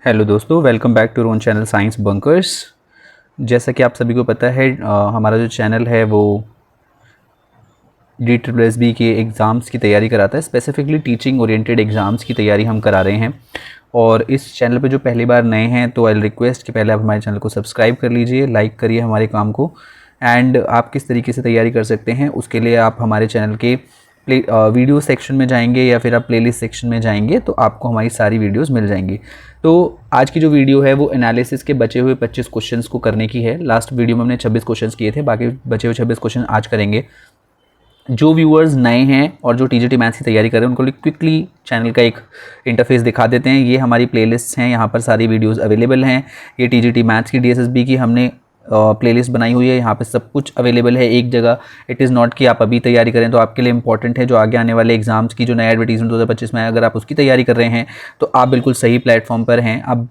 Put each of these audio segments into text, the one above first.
Hello दोस्तों, welcome back to रोन channel science bunkers. जैसा कि आप सभी को पता है, हमारा जो चैनल है वो DSSB के एग्ज़ाम्स की तैयारी कराता है। स्पेसिफिकली टीचिंग ओरिएंटेड एग्ज़ाम्स की तैयारी हम करा रहे हैं। और इस चैनल पे जो पहली बार नए हैं तो आई रिक्वेस्ट कि पहले आप हमारे चैनल को सब्सक्राइब कर लीजिए, लाइक करिए हमारे काम को। एंड आप किस तरीके से तैयारी कर सकते हैं उसके लिए आप हमारे चैनल के वीडियो सेक्शन में जाएंगे या फिर आप प्लेलिस्ट सेक्शन में जाएंगे तो आपको हमारी सारी वीडियोस मिल जाएंगी। तो आज की जो वीडियो है वो एनालिसिस के बचे हुए 25 क्वेश्चंस को करने की है। लास्ट वीडियो में हमने 26 क्वेश्चंस किए थे, बाकी बचे हुए 26 क्वेश्चन आज करेंगे। जो व्यूअर्स नए हैं और जो टीजीटी मैथ्स की तैयारी कर रहे हैं उनको लिए क्विकली चैनल का एक इंटरफेस दिखा देते हैं। ये हमारी प्लेलिस्ट हैं, यहाँ पर सारी वीडियोस अवेलेबल हैं। ये टीजीटी मैथ्स की DSSB की हमने प्लेलिस्ट बनाई हुई है। यहाँ पे सब कुछ अवेलेबल है एक जगह। इट इज़ नॉट कि आप अभी तैयारी करें तो आपके लिए इंपॉर्टेंट है। जो आगे आने वाले एग्जाम्स की जो नया एडवर्टीजमेंट 2025 में है, अगर आप उसकी तैयारी कर रहे हैं तो आप बिल्कुल सही प्लेटफॉर्म पर हैं। आप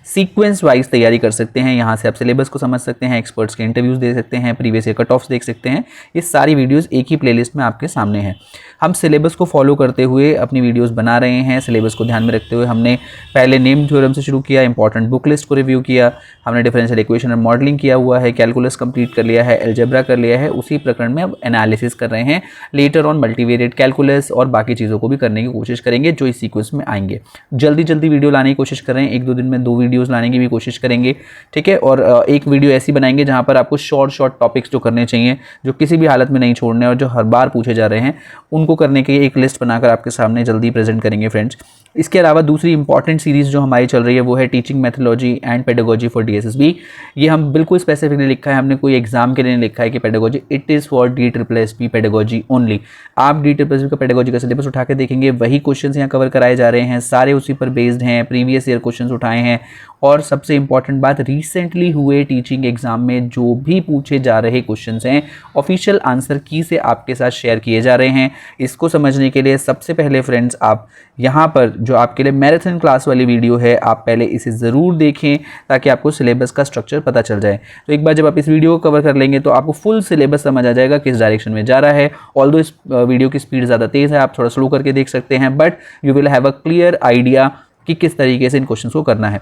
सीक्वेंस वाइज तैयारी कर सकते हैं। यहाँ से आप सिलेबस को समझ सकते हैं, एक्सपर्ट्स के इंटरव्यूज़ दे सकते हैं, प्रीवियस ईयर कट ऑफ्स देख सकते हैं। ये सारी वीडियोस एक ही प्लेलिस्ट में आपके सामने हैं। हम सिलेबस को फॉलो करते हुए अपनी वीडियोस बना रहे हैं। सिलेबस को ध्यान में रखते हुए हमने पहले नेम थ्योरम से शुरू किया, इंपॉर्टेंट बुक लिस्ट को रिव्यू किया, हमने डिफरेंशियल इक्वेशन और मॉडलिंग किया हुआ है, कैलकुलस कंप्लीट कर लिया है, अलजेब्रा कर लिया है। उसी प्रकरण में अब एनालिसिस कर रहे हैं। लेटर ऑन मल्टीवेरिएट कैलकुलस और बाकी चीज़ों को भी करने की कोशिश करेंगे जो इस सीक्वेंस में आएंगे। जल्दी जल्दी वीडियो लाने की कोशिश कर रहे हैं। 1-2 दिन में 2 वीडियोस लाने की भी कोशिश करेंगे, ठीक है। और एक वीडियो ऐसी बनाएंगे जहां पर आपको शॉर्ट टॉपिक्स जो करने चाहिए, जो किसी भी हालत में नहीं छोड़ने और जो हर बार पूछे जा रहे हैं, उनको करने की एक लिस्ट बनाकर आपके सामने जल्दी प्रेजेंट करेंगे फ्रेंड्स। इसके अलावा दूसरी इंपॉर्टेंट सीरीज जो हमारी चल रही है वो है teaching methodology and pedagogy for DSSB। ये हम बिल्कुल स्पेसिफिकली लिखा है, हमने कोई एग्जाम के लिए नहीं लिखा है कि pedagogy, it is for DSSB pedagogy only. आप DSSB का पेडागोजी का सिलेबस उठा के देखेंगे, वही क्वेश्चन यहाँ कवर कराए जा रहे हैं, सारे उसी पर बेस्ड हैं, प्रीवियस ईयर क्वेश्चन उठाए हैं। और सबसे इंपॉर्टेंट बात, रिसेंटली हुए टीचिंग एग्जाम में जो भी पूछे जा रहे क्वेश्चंस हैं ऑफिशियल आंसर की से आपके साथ शेयर किए जा रहे हैं। इसको समझने के लिए सबसे पहले फ्रेंड्स आप यहाँ पर जो आपके लिए मैराथन क्लास वाली वीडियो है, आप पहले इसे ज़रूर देखें ताकि आपको सिलेबस का स्ट्रक्चर पता चल जाए। तो एक बार जब आप इस वीडियो को कवर कर लेंगे तो आपको फुल सिलेबस समझ आ जाएगा किस डायरेक्शन में जा रहा है। ऑल्दो इस वीडियो की स्पीड ज़्यादा तेज़ है, आप थोड़ा स्लो करके देख सकते हैं, but you will have a clear idea कि किस तरीके से इन क्वेश्चन को करना है।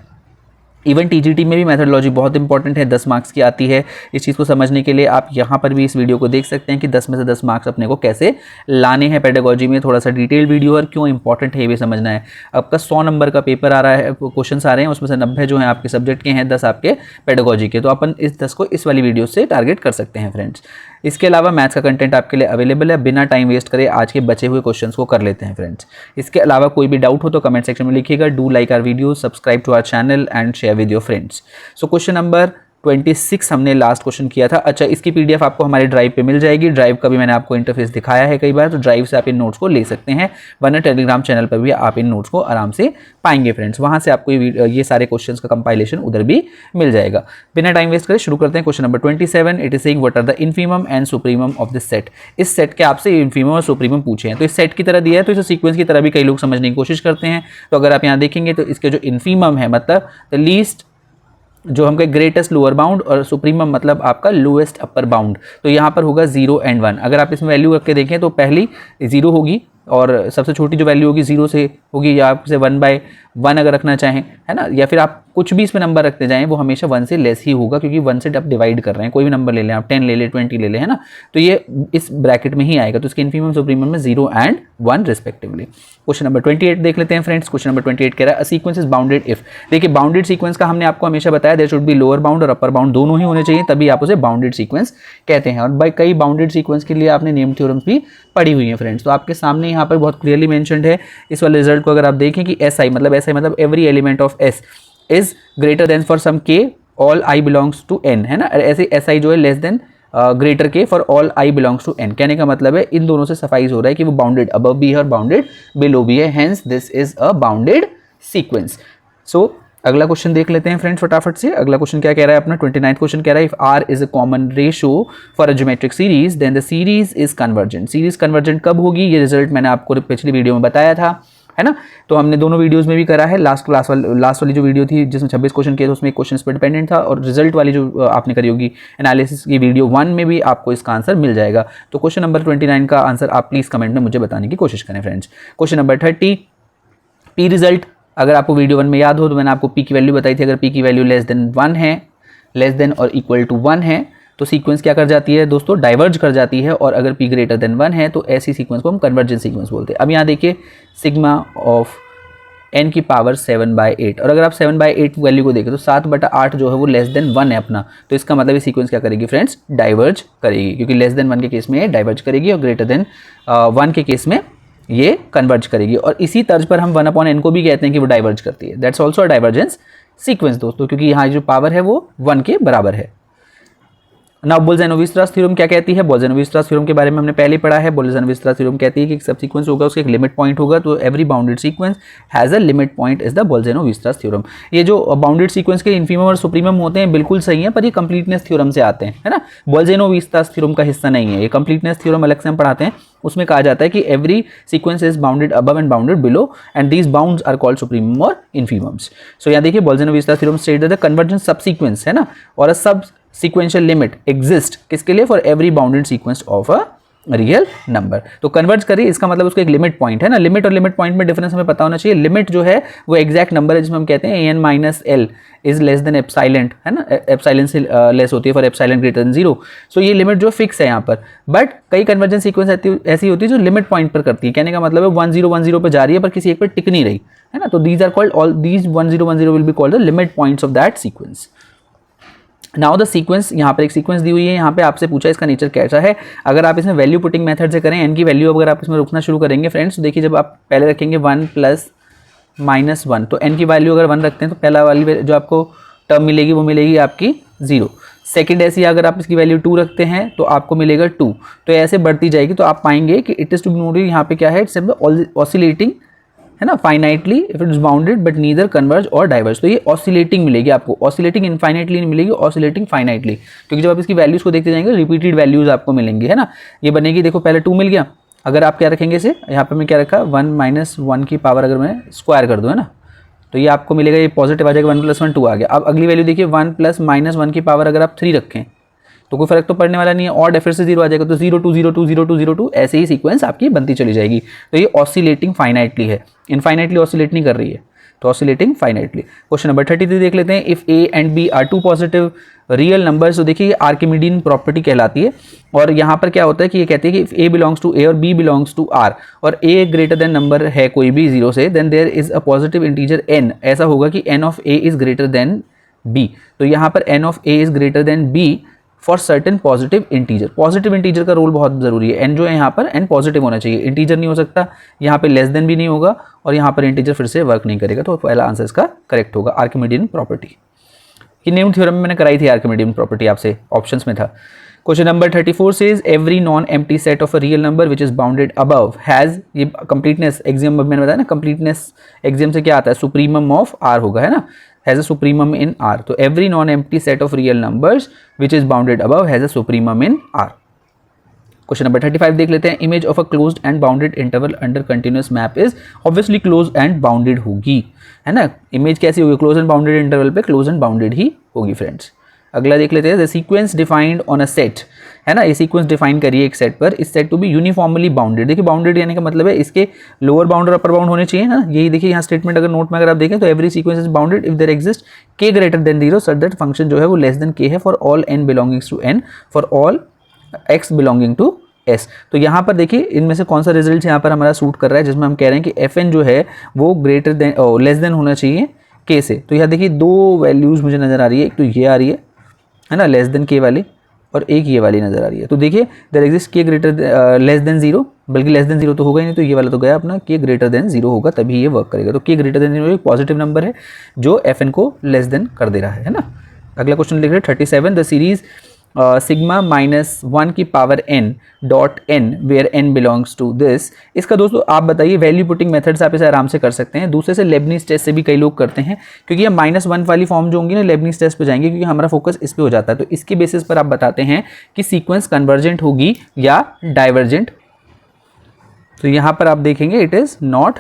इवन TGT में भी मेथोडोलॉजी बहुत इंपॉर्टेंट है, 10 मार्क्स की आती है। इस चीज़ को समझने के लिए आप यहाँ पर भी इस वीडियो को देख सकते हैं कि 10 में से 10 मार्क्स अपने को कैसे लाने हैं पेडागोजी में। थोड़ा सा डिटेल वीडियो और क्यों इंपॉर्टेंट है ये भी समझना है। आपका 100 नंबर का पेपर आ रहा है, क्वेश्चन आ रहे हैं, उसमें से 90 जो हैं आपके सब्जेक्ट के हैं, 10 आपके पेडागोजी के। तो अपन इस 10 को इस वाली वीडियो से टारगेट कर सकते हैं फ्रेंड्स। इसके अलावा मैथ्स का कंटेंट आपके लिए अवेलेबल है। बिना टाइम वेस्ट करे आज के बचे हुए क्वेश्चंस को कर लेते हैं फ्रेंड्स। इसके अलावा कोई भी डाउट हो तो कमेंट सेक्शन में लिखिएगा। Do like our video, subscribe to our channel and share with your friends. So question number 26 हमने लास्ट क्वेश्चन किया था। अच्छा, इसकी PDF आपको हमारे ड्राइव पे मिल जाएगी। ड्राइव का भी मैंने आपको इंटरफेस दिखाया है कई बार, तो ड्राइव से आप इन नोट्स को ले सकते हैं, वरना टेलीग्राम चैनल पर भी आप इन नोट्स को आराम से पाएंगे फ्रेंड्स। वहां से आपको ये सारे क्वेश्चंस का कंपाइलेशन उधर भी मिल जाएगा। बिना टाइम वेस्ट करे शुरू करते हैं। Question number 27, it is saying what are the infimum and supremum of this set. इस सेट के आपसे इनफीमम और सुप्रीमम पूछे हैं, तो इस सेट की तरह दिया है तो इसे सीक्वेंस की तरह भी कई लोग समझने की कोशिश करते हैं। तो अगर आप यहाँ देखेंगे तो इसके जो इनफीमम है मतलब द लीस्ट, जो हमका ग्रेटेस्ट लोअर बाउंड, और सुप्रीमम मतलब आपका लोएस्ट अपर बाउंड। तो यहाँ पर होगा 0 and 1। अगर आप इसमें वैल्यू रख के देखें तो पहली 0 होगी और सबसे छोटी जो वैल्यू होगी 0 से होगी, या आपसे 1/1 अगर रखना चाहें, है ना, या फिर आप कुछ भी इसमें नंबर रखते जाएं वो हमेशा 1 से लेस ही होगा, क्योंकि 1 से आप डिवाइड कर रहे हैं। कोई भी नंबर ले लें आप, 10 ले लें, 20 ले लें, है ना, तो ये इस ब्रैकेट में ही आएगा। तो इसके इनफीमम सुप्रीमम में 0 and 1 रिस्पेक्टिवली। क्वेश्चन नंबर 28 देख लेते हैं फ्रेंड्स। क्वेश्चन नंबर 28 कह रहा है a sequence is bounded if. देखिए, बाउंडेड सीक्वेंस का हमने आपको हमेशा बताया there should be lower bound और अपर बाउंड दोनों ही होने चाहिए, तभी आप उसे बाउंडेड सीक्वेंस कहते हैं। और भाई कई बाउंडेड सीक्वेंस के लिए आपने नेम थ्योरम्स भी पढ़ी हुई है फ्रेंड्स। तो आपके सामने यहाँ पर बहुत क्लियरली मेंशन्ड है। इस वाले रिजल्ट को अगर आप देखें कि SI मतलब every element of S is greater than for some K all I belongs to N, है ना। ऐसे SI जो है लेस देन ग्रेटर के for all I belongs to N। कहने का मतलब है इन दोनों से सफाइज हो रहा है कि वो बाउंडेड अबव भी है और बाउंडेड बिलो भी है, hence this is a bounded sequence. So अगला क्वेश्चन देख लेते हैं फ्रेंड्स फटाफट से। अगला क्वेश्चन क्या कह रहा है अपना 29th क्वेश्चन कह रहा है if R is a common ratio for a geometric series then the series is convergent. Series convergent कब होगी, ये रिजल्ट मैंने आपको पिछली वीडियो में बताया था, है ना। तो हमने दोनों वीडियोस में भी करा है। लास्ट वाली जो वीडियो थी जिसमें 26 क्वेश्चन किए थे उसमें क्वेश्चन पर डिपेंडेंट था, और रिजल्ट वाली जो आपने करी होगी एनालिसिस की वीडियो 1 में भी आपको इसका आंसर मिल जाएगा। तो क्वेश्चन नंबर 29 का आंसर आप प्लीज कमेंट में मुझे बताने की कोशिश करें friends. Question number 30, P result अगर आपको वीडियो 1 में याद हो तो मैंने आपको पी की वैल्यू बताई थी, अगर पी की वैल्यू लेस देन 1 है, लेस देन और इक्वल टू 1 है तो सीक्वेंस क्या कर जाती है दोस्तों, डाइवर्ज कर जाती है, और अगर पी ग्रेटर देन 1 है तो ऐसी सीक्वेंस को हम कन्वर्जेंट सीक्वेंस बोलते हैं। अब यहाँ देखिए सिग्मा ऑफ n की पावर 7/8, और अगर आप 7/8 वैल्यू को देखें तो 7/8 जो है वो लेस देन 1 है अपना, तो इसका मतलब ये सीक्वेंस क्या करेगी फ्रेंड्स, डाइवर्ज करेगी, क्योंकि लेस देन 1 के केस में ये डाइवर्ज करेगी और ग्रेटर देन 1 के केस में ये कन्वर्ज करेगी। और इसी तर्ज पर हम 1/n को भी कहते हैं कि वो डाइवर्ज करती है, that's also a divergence sequence दोस्तों, क्योंकि यहाँ जो पावर है वो 1 के बराबर है। नाउ बोल्स-एनोविस्ट्रास थ्योरम क्या कहती है, बोल्स-एनोविस्ट्रास थ्योरम के बारे में हमने पहले पढ़ा है। बोल्स-एनोविस्ट्रास थ्योरम कहती है कि एक सब सीक्वेंस होगा उसका एक लिमिट पॉइंट होगा, तो every bounded sequence has a limit point is the Bolzano Weierstrass theorem. ये जो बाउंडेड सीक्वेंस के इन्फीमम और सुप्रीमम होते हैं बिल्कुल सही है, पर ये कंप्लीटनेस थ्योरम से आते हैं, है ना, बोल्स-एनोविस्ट्रास थ्योरम का हिस्सा नहीं है ये। कंप्लीटनेस थ्योरम अलग से हम पढ़ाते हैं, उसमें कहा जाता है कि every sequence is bounded above and bounded below and these bounds are called supremum और इन्फीमम्स। सो यहाँ देखिए Bolzano Weierstrass theorem state that the convergent subsequence है ना, और अ सब सीक्वेंशियल लिमिट एग्जिस्ट किसके लिए, for every bounded sequence of a real number. तो कन्वर्ज करिए इसका मतलब उसका एक लिमिट पॉइंट है ना, लिमिट और लिमिट पॉइंट में डिफरेंस हमें पता होना चाहिए। लिमिट जो है वो एग्जैक्ट नंबर है जिसमें हम कहते हैं an minus L is less than epsilon, है ना, एप्सिलॉन से लेस होती है फॉर एप्सिलॉन ग्रेटर देन 0। सो ये लिमिट जो फिक्स है यहाँ पर, बट कई कन्वर्जेंस सीक्वेंस ऐसी होती है जो लिमिट पॉइंट पर करती है, कहने का मतलब है 1010 पर जा रही है पर किसी एक पर टिक नहीं रही, है ना, तो these are called all these 1010 will be called the limit points of that sequence. Now the sequence, यहाँ पर एक सीक्वेंस दी हुई है, यहाँ पे आपसे पूछा इसका नेचर कैसा है। अगर आप इसमें वैल्यू पुटिंग मेथड से करें, n की वैल्यू अगर आप इसमें रुकना शुरू करेंगे फ्रेंड्स, तो देखिए जब आप पहले रखेंगे 1 + -1, तो n की वैल्यू अगर 1 रखते हैं तो पहला वाली जो आपको टर्म मिलेगी वो मिलेगी आपकी 0। सेकेंड ऐसी अगर आप इसकी वैल्यू 2 रखते हैं तो आपको मिलेगा 2, तो ऐसे बढ़ती जाएगी। तो आप पाएंगे कि it is to be noted, यहाँ पे क्या है, इट्स ऑसिलेटिंग, है ना, finitely if it is bounded but neither converge और डाइवर्ज। तो ये ऑसिलेटिंग मिलेगी आपको, ऑसिलेटिंग इनफाइनाइटली नहीं मिलेगी, ऑसिलेटिंग फाइनाइटली, क्योंकि जब आप इसकी वैल्यूज को देखते जाएंगे रिपीटेड वैल्यूज आपको मिलेंगी, है ना। ये बनेगी, देखो पहले 2 मिल गया, अगर आप क्या रखेंगे इसे, यहाँ पे मैं क्या रखा 1 - 1 की पावर अगर मैं स्क्वायर कर दूँ, है ना, तो ये आपको मिलेगा, ये पॉजिटिव आ जाएगा, 1 + 1 2 आ गया। अब अगली वैल्यू देखिए 1 + -1 की पावर अगर आप 3 रखें तो कोई फर्क तो पड़ने वाला नहीं है, और फिर से 0 आ जाएगा, तो 0 2 0 2 0 2 0 2 ऐसे ही सीक्वेंस आपकी बनती चली जाएगी। तो ये ऑसिलेटिंग फाइनाइटली है, इनफाइनाइटली ऑसिलेट नहीं कर रही है, तो ऑसिलेटिंग फाइनाइटली। क्वेश्चन नंबर 33 देख लेते हैं। If a and b are 2 positive real numbers, तो देखिए ये आर्किमिडियन प्रॉपर्टी कहलाती है, और यहाँ पर क्या होता है कि ये कहते हैं कि if a belongs to a और b बिलोंग्स टू r और a ग्रेटर देन नंबर है कोई भी 0 से, then there is a positive integer n, ऐसा होगा कि n of a is greater than b। तो यहाँ पर n of a is greater than b for certain positive integer. Positive integer का रोल बहुत जरूरी है, n जो है यहाँ पर n पॉजिटिव होना चाहिए, इंटीजर नहीं हो सकता, यहाँ पे लेस देन भी नहीं होगा, और यहाँ पर इंटीजर फिर से वर्क नहीं करेगा, तो पहला आंसर इसका करेक्ट होगा, आर्किमिडियन प्रॉपर्टी। ये न्यूटन थ्योरम में मैंने कराई थी, आर्किमिडियन प्रॉपर्टी आपसे ऑप्शंस में था। Question number 34 says every non empty set of a real number which is bounded above has, ये कंप्लीटनेस एक्सियम मैंने बताया ना, कंप्लीटनेस एक्सियम से क्या आता है, सुप्रीमम ऑफ r होगा, है ना, has a supremum in R. तो every non-empty set of real numbers which is bounded above has a supremum in R. Question number 35 देख लेते हैं। Image of a closed end bounded interval under continuous map is obviously close and bounded होगी, है ना। Image कैसी होगी, close and bounded interval पे close and bounded ही होगी फ्रेंड्स। अगला देख लेते हैं, the sequence defined on a set, है ना, ये सीक्वेंस डिफाइन करिए एक सेट पर, इस set to be uniformly bounded. देखिए बाउंडेड यानी का मतलब है इसके लोअर बाउंड और अपर बाउंड होने चाहिए ना, यही देखिए यहाँ स्टेटमेंट अगर नोट में अगर आप देखें तो every sequence is bounded if there exist k greater than 0 such that function जो है वो लेस देन k है for all n belongings to n for all x belonging to s। तो यहाँ पर देखिए इनमें से कौन सा रिजल्ट यहाँ पर हमारा सूट कर रहा है, जिसमें हम कह रहे हैं कि fn जो है वो ग्रेटर देन लेस देन होना चाहिए k से। तो यहाँ देखिए दो वैल्यूज मुझे नजर आ रही है, एक तो ये आ रही है ना लेस देन k वाली, और एक ये वाली नजर आ रही है। तो देखिए there exist k greater less than 0, बल्कि लेस देन 0 तो होगा ही नहीं, तो ये वाला तो गया अपना, k ग्रेटर देन 0 होगा तभी ये वर्क करेगा। तो k ग्रेटर देन 0 एक पॉजिटिव नंबर है जो fn को लेस देन कर दे रहा है ना। अगला क्वेश्चन लिख रहे हैं 37, द सीरीज सिग्मा -1 की power n dot n where n belongs to this. इसका दोस्तों आप बताइए, वैल्यू पुटिंग मेथड से आप इसे आराम से कर सकते हैं, दूसरे से लेबनीज टेस्ट से भी कई लोग करते हैं, क्योंकि ये -1 वाली फॉर्म जो होंगी ना लेबनीज टेस्ट पे जाएंगे, क्योंकि हमारा फोकस इस पे हो जाता है। तो इसके बेसिस पर आप बताते हैं कि सीक्वेंस कन्वर्जेंट होगी या डाइवर्जेंट। तो यहाँ पर आप देखेंगे इट इज़ नॉट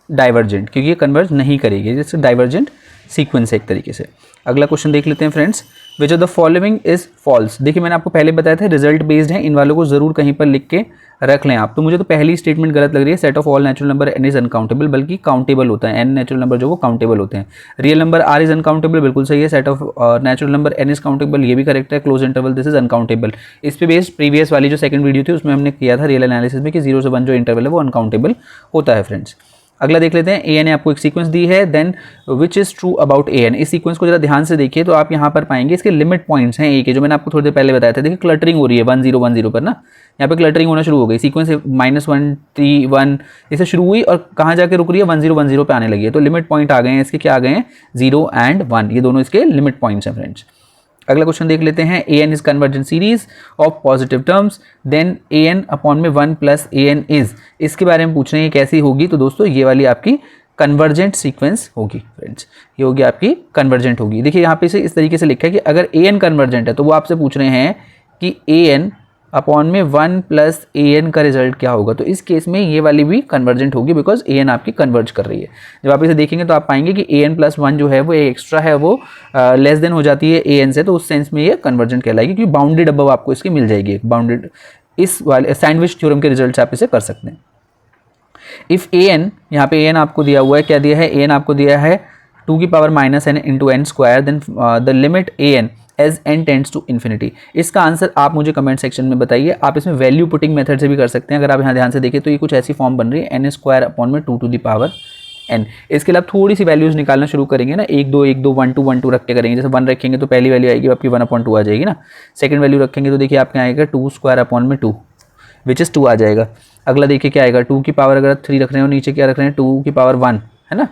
डाइवर्जेंट, क्योंकि ये कन्वर्ज नहीं करेगी, जैसे डाइवर्जेंट सीक्वेंस है एक तरीके से। अगला क्वेश्चन देख लेते हैं friends, which of the following is false. देखिए मैंने आपको पहले बताया था रिजल्ट बेस्ड है, इन वालों को जरूर कहीं पर लिख के रख लें आप। तो मुझे तो पहली स्टेटमेंट गलत लग रही है, set of all natural number n is uncountable, बल्कि काउंटेबल होता है, n नेचुरल नंबर जो वो काउंटेबल होते हैं। Real number r is uncountable, बिल्कुल सही है। Set of natural number n is countable, ये भी करेक्ट है। Close interval this is uncountable. इस पे बेस्ड प्रीवियस वाली जो सेकंड वीडियो थी उसमें हमने किया था रियल एनालिसिस में कि 0 से 1 जो इंटरवल है वो अनकाउंटेबल होता है फ्रेंड्स। अगला देख लेते हैं, an ने आपको एक सीक्वेंस दी है, then which is true about an। इस सीक्वेंस को जरा ध्यान से देखिए तो आप यहाँ पर पाएंगे इसके लिमिट पॉइंट्स हैं a के, जो मैंने आपको थोड़ी देर पहले बताया था। देखिए क्लटरिंग हो रही है 1 0 1 0 पर ना, यहाँ पे क्लटरिंग होना शुरू हो गई। सीक्वेंस -1 3 1 इससे शुरू हुई और कहाँ जाके रुक रही है, 1 0 1 0 पे आने लगी है। तो लिमिट पॉइंट आ गए हैं इसके, क्या आ गए हैं, 0 एंड 1, ये दोनों इसके लिमिट पॉइंट्स हैं फ्रेंड्स। अगला क्वेश्चन देख लेते हैं, an is convergent series of positive terms, then an upon में 1 प्लस an इज, इसके बारे में पूछ रहे हैं कैसी होगी। तो दोस्तों ये वाली आपकी कन्वर्जेंट सीक्वेंस होगी फ्रेंड्स, ये होगी आपकी कन्वर्जेंट होगी। देखिए यहाँ पे से इस तरीके से लिखा है कि अगर an कन्वर्जेंट है तो वो आपसे पूछ रहे हैं कि an अपॉन में 1 प्लस an का रिजल्ट क्या होगा। तो इस केस में ये वाली भी कन्वर्जेंट होगी बिकॉज an आपकी कन्वर्ज कर रही है। जब आप इसे देखेंगे तो आप पाएंगे कि an प्लस 1 जो है वो एक्स्ट्रा है, वो लेस देन हो जाती है an से, तो उस सेंस में ये कन्वर्जेंट कहलाएगी, क्योंकि बाउंडेड अबव आपको इसकी मिल जाएगी बाउंडेड। इस वाले सैंडविच थ्योरम के रिजल्ट आप इसे कर सकते हैं। इफ an, यहाँ पे an आपको दिया हुआ है, क्या दिया है, an आपको दिया है 2 की power -n into n square, then the limit an as n tends to infinity. इसका आंसर आप मुझे कमेंट सेक्शन में बताइए। आप इसमें वैल्यू पुटिंग मेथड से भी कर सकते हैं। अगर आप यहाँ ध्यान से देखें तो ये कुछ ऐसी फॉर्म बन रही है, n स्क्वायर अपॉन में 2 टू द पावर n। इसके लिए आप थोड़ी सी वैल्यूज निकालना शुरू करेंगे ना, 1 2 1 2 1 2 1 2 रख के करेंगे। जैसे 1 रखेंगे तो पहली वैल्यू आएगी आपकी 1/2 आ जाएगी ना। सेकंड वैल्यू रखेंगे तो देखिए आपके आएगा 2 स्क्वायर अपॉन में 2 विच इज़ 2 आ जाएगा। अगला देखिए क्या आएगा, 2 की पावर अगर 3 रख रहे हो, नीचे क्या रख रहे हैं 2 की पावर 1, है ना।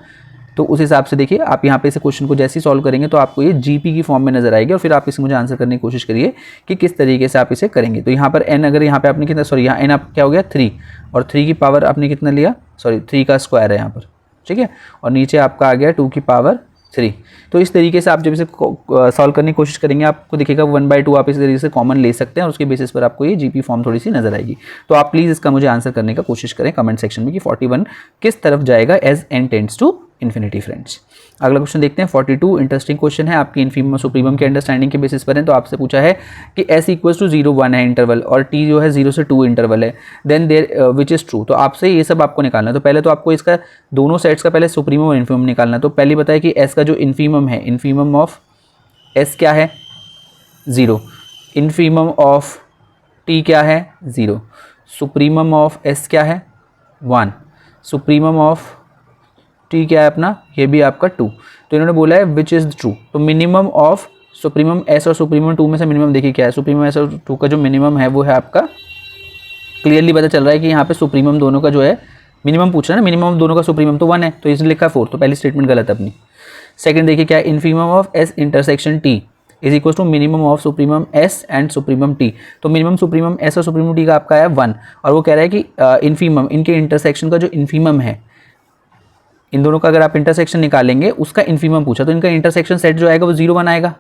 तो उस हिसाब से देखिए आप यहाँ पे इसे क्वेश्चन को जैसे ही सॉल्व करेंगे तो आपको ये जीपी की फॉर्म में नजर आएगी, और फिर आप इसे मुझे आंसर करने की कोशिश करिए कि किस तरीके से आप इसे करेंगे। तो यहाँ पर n, अगर यहाँ पे आपने कितना, सॉरी यहाँ n आप क्या हो गया 3, और 3 की पावर आपने कितना लिया, सॉरी 3 का स्क्वायर है यहाँ पर, ठीक है, और नीचे आपका आ गया 2 की पावर 3। तो इस तरीके से आप जब इसे सॉल्व करने की कोशिश करेंगे आपको दिखेगा 1/2 आप इस तरीके से कॉमन ले सकते हैं, और उसके बेसिस पर आपको ये जीपी फॉर्म थोड़ी सी नजर आएगी। तो आप प्लीज़ इसका मुझे आंसर करने का कोशिश करें कमेंट सेक्शन में कि 41 किस तरफ जाएगा as n tends to infinity friends. अगला क्वेश्चन देखते हैं 42, इंटरेस्टिंग क्वेश्चन है, आपकी इन्फीमम सुप्रीमम के अंडरस्टैंडिंग के बेसिस पर है। तो आपसे पूछा है कि s इक्वल्स टू 0 1 है इंटरवल, और t जो है 0 से 2 इंटरवल है, then there which is true. तो आपसे ये सब आपको निकालना है। तो पहले तो आपको इसका दोनों सेट्स का पहले सुप्रीमम और इन्फीमम निकालना है। तो पहले बताया कि s का जो इन्फीमम है, इन्फीमम ऑफ s क्या है 0, इन्फीमम ऑफ t क्या है 0, सुप्रीमम ऑफ s क्या है 1, सुप्रीमम ऑफ t क्या है अपना, ये भी आपका 2। तो इन्होंने बोला है विच इज़ ट्रू। तो मिनिमम ऑफ सुप्रीमम s और सुप्रीमम 2 में से मिनिमम देखिए क्या है, सुप्रीमम s और 2 का जो मिनिमम है वो है आपका, क्लियरली पता चल रहा है कि यहाँ पे सुप्रीमम दोनों का जो है मिनिमम पूछ रहा है ना, मिनिमम दोनों का सुप्रीमम तो 1 है, तो इसने लिखा 4, तो पहली स्टेटमेंट गलत है अपनी। सेकंड देखिए क्या है, infimum of s intersection t is equal to minimum of supremum s and supremum t। तो मिनिमम सुप्रीमम s और सुप्रीमम t का आपका है 1, और वो कह रहा है कि इन्फीमम, इनके इंटरसेक्शन का जो इन्फीमम है, इन दोनों का अगर आप इंटरसेक्शन निकालेंगे उसका इन्फीमम पूछा, तो इनका इंटरसेक्शन सेट जो आएगा वो 0 1 आएगा,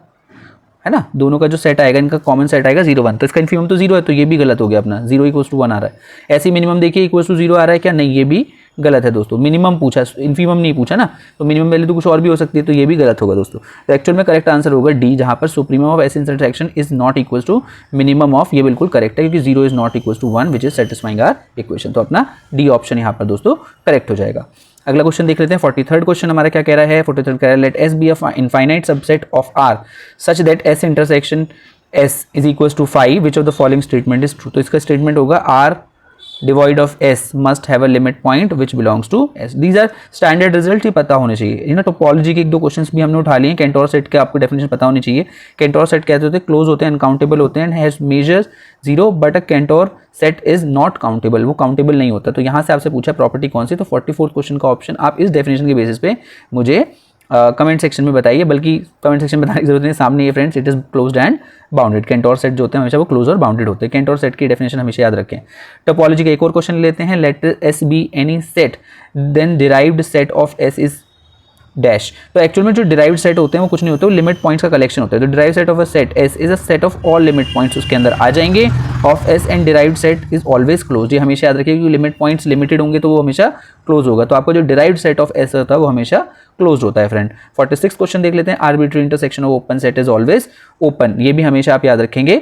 है ना। दोनों का जो सेट आएगा इनका कॉमन सेट आएगा 0 1, तो इसका इन्फीमम तो 0 है, तो ये भी गलत हो गया अपना, 0 इक्वल्स टू 1 आ रहा है। ऐसे मिनिमम देखिए इक्वल्स टू 0 आ रहा है क्या, नहीं ये भी गलत है दोस्तों। मिनिमम पूछा, इन्फीमम नहीं पूछा ना, तो मिनिमम वैल्यू तो कुछ और भी हो सकती है, तो ये भी गलत होगा दोस्तों। तो एक्चुअल में करेक्ट आंसर होगा डी, जहाँ पर supremum of s intersection is not equals to minimum of, ये बिल्कुल करेक्ट है, क्योंकि 0 is not equals to 1 which is satisfying our equation. तो अपना डी ऑप्शन यहाँ पर दोस्तों करेक्ट हो जाएगा। अगला क्वेश्चन देख लेते हैं 43rd क्वेश्चन हमारा क्या कह रहा है। 43rd कह रहा है let S be a infinite subset of R such that S intersection S is equals to 5 which of the following statement is true. तो इसका स्टेटमेंट होगा R divide of S must have a limit point which belongs to S। These are standard result, ही पता होने चाहिए। इन topology के 1-2 questions भी हमने उठा लिए हैं। कैंटोर सेट के आपको डेफिनेशन पता होनी चाहिए। कैंटोर सेट कहते होते हैं क्लोज होते हैं, अनकाउंटेबल होते हैं, has measures 0 but a Centaur set is not countable, वो काउंटेबल नहीं होता। तो यहाँ से आपसे पूछा प्रॉपर्टी कौन सी, तो 44th क्वेश्चन का ऑप्शन आप इस डेफिनेशन के बेसिस पे मुझे कमेंट सेक्शन में बताइए, बल्कि कमेंट सेक्शन में बताने की जरूरत नहीं, सामने ये friends, it is closed end bounded. Centaur set जो होते हैं हमेशा वो क्लोज और बाउंडेड होते हैं। कैंटोर सेट की डेफिनेशन हमेशा याद रखें। टोपोलॉजी का एक और क्वेश्चन लेते हैं। Let S be any set then derived set of S is dash. तो एक्चुअल में जो डिराइव्ड सेट होते हैं वो कुछ नहीं होते, वो लिमिट पॉइंट्स का कलेक्शन होता है। तो derived set of a set S is a set of all limit points उसके अंदर आ जाएंगे of S, and derived set is always close. ये हमेशा याद रखिए क्योंकि लिमिट पॉइंट्स लिमिटेड होंगे तो वो हमेशा क्लोज होगा। तो आपका जो डिराइव्ड सेट ऑफ एस होता है वो हमेशा क्लोज होता है फ्रेंड। 46 क्वेश्चन देख लेते हैं। Arbitrary intersection of open set is always open, ये भी हमेशा आप याद रखेंगे।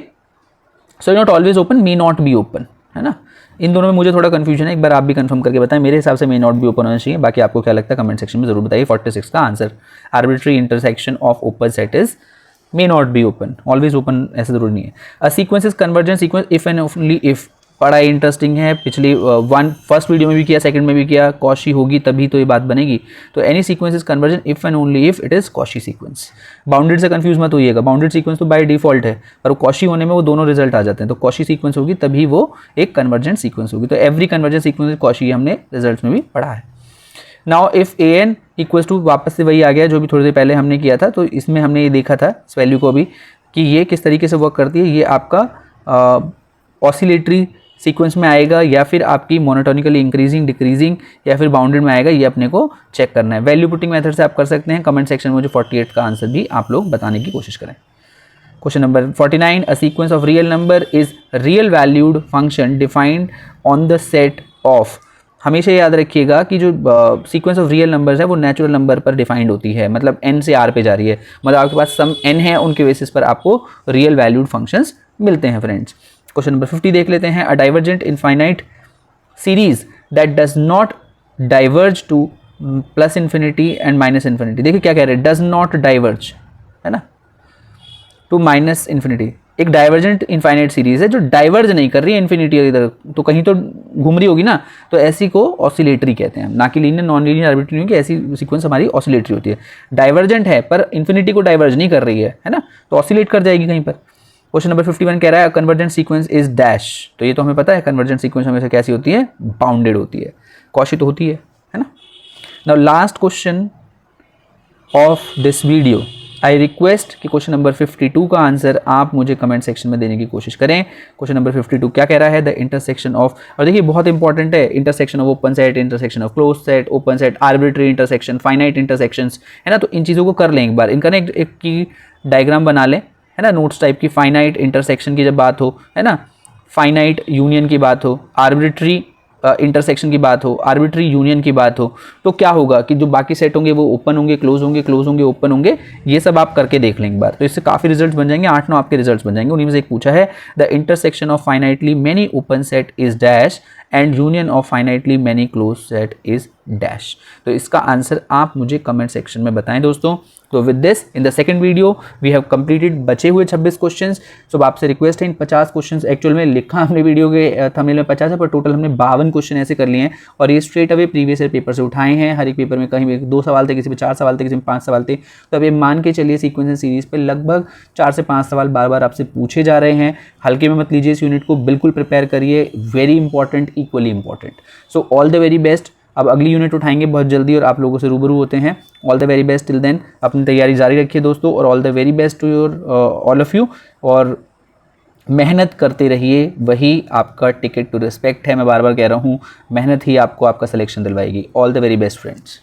So not always open, may not be open, है ना। इन दोनों में मुझे थोड़ा कन्फ्यूजन है, एक बार आप भी कंफर्म करके बताएं। मेरे हिसाब से मे नॉट भी ओपन होना चाहिए, बाकी आपको क्या लगता है कमेंट सेक्शन में जरूर बताइए। 46 का answer arbitrary intersection of open set is may not be open, always open ऐसा जरूरी नहीं है। A sequence is convergent sequence if and only if, बड़ा इंटरेस्टिंग है, पिछली फर्स्ट वीडियो में भी किया, सेकंड में भी किया, कॉशी होगी तभी तो ये बात बनेगी। तो any sequence is convergent if and only if it is Cauchy sequence. Bounded से कंफ्यूज मत होइएगा, बाउंडेड सीक्वेंस तो बाय डिफॉल्ट है, पर कॉशी होने में वो दोनों रिजल्ट आ जाते हैं। तो कॉशी सीक्वेंस होगी तभी वो एक कन्वर्जेंट सीक्वेंस होगी। तो every convergent sequence is Cauchy, हमने रिजल्ट में भी पढ़ा है। Now if a n equals to, वापस से वही आ गया जो भी थोड़ी देर पहले हमने किया था। तो इसमें हमने ये देखा था इस वैल्यू को भी कि ये किस तरीके से वर्क करती है। ये आपका ऑसिलेटरी सीक्वेंस में आएगा या फिर आपकी मोनोटोनिकली इंक्रीजिंग डिक्रीजिंग या फिर बाउंडेड में आएगा, ये अपने को चेक करना है। वैल्यू पुटिंग मेथड से आप कर सकते हैं। कमेंट सेक्शन में मुझे 48 का आंसर भी आप लोग बताने की कोशिश करें। Question number 49, a sequence of real number is real valued function defined on the set of. हमेशा याद रखिएगा कि जो सीक्वेंस ऑफ रियल नंबर्स है वो नेचुरल नंबर पर डिफाइंड होती है, मतलब n से r पे जा रही है, मतलब आपके पास सम n है, उनके बेसिस पर आपको रियल वैल्यूड फंक्शंस मिलते हैं फ्रेंड्स। क्वेश्चन नंबर 50 देख लेते हैं। A divergent infinite series that does not diverge to plus infinity and minus infinity. देखिए क्या कह रहे हैं, डज नॉट डाइवर्ज, है ना, टू माइनस इन्फिनिटी। एक डाइवर्जेंट इनफाइनाइट सीरीज है जो डाइवर्ज नहीं कर रही है इन्फिनिटी इधर, तो कहीं तो घूम रही होगी ना, तो ऐसी को ऑसिलेटरी कहते हैं, ना कि लीनियर नॉन लीनियर आर्बिट्री की ऐसी सीक्वेंस हमारी ऑसिलेटरी होती है। डाइवर्जेंट है पर इन्फिनिटी को डाइवर्ज नहीं कर रही है ना, तो ऑसिलेट कर जाएगी कहीं पर। क्वेश्चन नंबर 51 कह रहा है कन्वर्जेंट सीक्वेंस इज डैश। तो ये तो हमें पता है कन्वर्जेंट सीक्वेंस हमेशा कैसी होती है, बाउंडेड होती है, कॉशी तो होती है ना। Now last question of this video, I request कि क्वेश्चन नंबर 52 का आंसर आप मुझे कमेंट सेक्शन में देने की कोशिश करें। क्वेश्चन नंबर 52 क्या कह रहा है, द इंटरसेक्शन ऑफ, और देखिए बहुत इंपॉर्टेंट है, intersection of open set, intersection of close set, open set, arbitrary intersection, finite intersections, है ना। तो इन चीज़ों को कर लें एक बार, इनका ना एक की डायग्राम बना लें, है ना, नोट्स टाइप की। फाइनाइट इंटरसेक्शन की जब बात हो, है ना, फाइनाइट यूनियन की बात हो, आर्बिट्री इंटरसेक्शन की बात हो, आर्बिट्री यूनियन की बात हो, तो क्या होगा कि जो बाकी सेट होंगे वो ओपन होंगे, क्लोज होंगे, क्लोज होंगे, ओपन होंगे। ये सब आप करके देख लें एक बार, तो इससे काफ़ी रिजल्ट्स बन जाएंगे, 8-9 आपके रिजल्ट्स बन जाएंगे। उन्हीं में से एक पूछा है, the intersection of finitely many open set is dash and union of finitely many close set is dash. तो इसका आंसर आप मुझे कमेंट सेक्शन में बताएं दोस्तों। तो with this in the second video we have completed बचे हुए 26 क्वेश्चंस। सो आपसे रिक्वेस्ट है, इन 50 क्वेश्चंस एक्चुअल में लिखा हमने वीडियो के थंबनेल में 50 है, पर टोटल हमने 52 क्वेश्चन ऐसे कर लिए हैं और ये straight away previous year paper से उठाए हैं। हर एक पेपर में कहीं भी 2 सवाल थे, किसी में 4 सवाल थे, किसी में 5 सवाल थे। तो अब ये मान के चलिए सीक्वेंस एंड सीरीज पे लगभग 4 से 5 सवाल बार बार आपसे पूछे जा रहे हैं। हल्के में मत लीजिए इस यूनिट को, बिल्कुल प्रिपेयर करिए, very important, equally important. So all the very best. अब अगली यूनिट उठाएंगे बहुत जल्दी और आप लोगों से रूबरू होते हैं। All the very best till then, अपनी तैयारी जारी रखिए दोस्तों, और all the very best to your all of you. और मेहनत करते रहिए, वही आपका टिकट टू रिस्पेक्ट है। मैं बार बार कह रहा हूँ, मेहनत ही आपको आपका सिलेक्शन दिलवाएगी। All the very best friends.